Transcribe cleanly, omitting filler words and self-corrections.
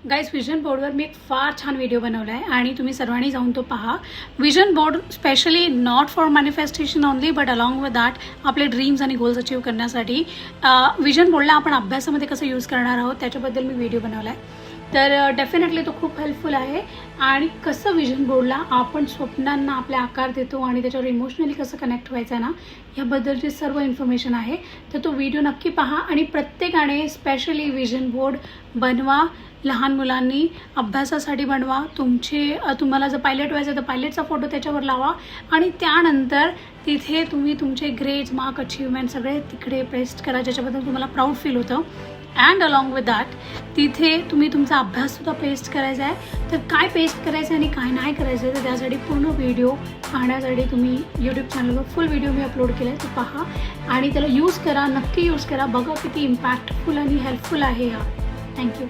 Guys vision बोर्डवर मी एक फार छान व्हिडिओ बनवला आहे आणि तुम्ही सर्वांनी जाऊन तो पहा. Vision board specially not for manifestation only but along with that आपले ड्रीम्स आणि गोल्स अचीव करण्यासाठी विजन बोर्डला आपण अभ्यासामध्ये कसं यूज करणार आहोत त्याच्याबद्दल मी व्हिडिओ बनवला आहे. तर डेफिनेटली तो खूप हेल्पफुल आहे. आणि कसं विजन बोर्डला आपण स्वप्नांना आपले आकार देतो आणि त्याच्यावर इमोशनली कसं कनेक्ट व्हायचं ना याबद्दलची सर्व इन्फॉर्मेशन आहे. तर तो व्हिडिओ नक्की पहा आणि प्रत्येकाने स्पेशली विजन बोर्ड बनवा. लहान मुलांनी अभ्यासासाठी बनवा. तुम्हाला जर पायलट व्हायचं तर पायलटचा फोटो त्याच्यावर लावा आणि त्यानंतर तिथे तुम्ही तुमचे ग्रेड्स मार्क अचीवमेंट सगळे तिकडे पेस्ट करा ज्याच्याबद्दल तुम्हाला प्राऊड फील होतं. अँड अलॉंग विथ दॅट तिथे तुम्ही तुमचा अभ्याससुद्धा पेस्ट करायचा आहे. तर काय पेस्ट करायचं आणि काय नाही करायचं आहे तर त्यासाठी पूर्ण व्हिडिओ पाहण्यासाठी तुम्ही यूट्यूब चॅनलवर फुल व्हिडिओ मी अपलोड केला आहे तो पहा आणि त्याला यूज करा. नक्की यूज करा. बघा किती इम्पॅक्टफुल आणि हेल्पफुल आहे हा. थँक्यू.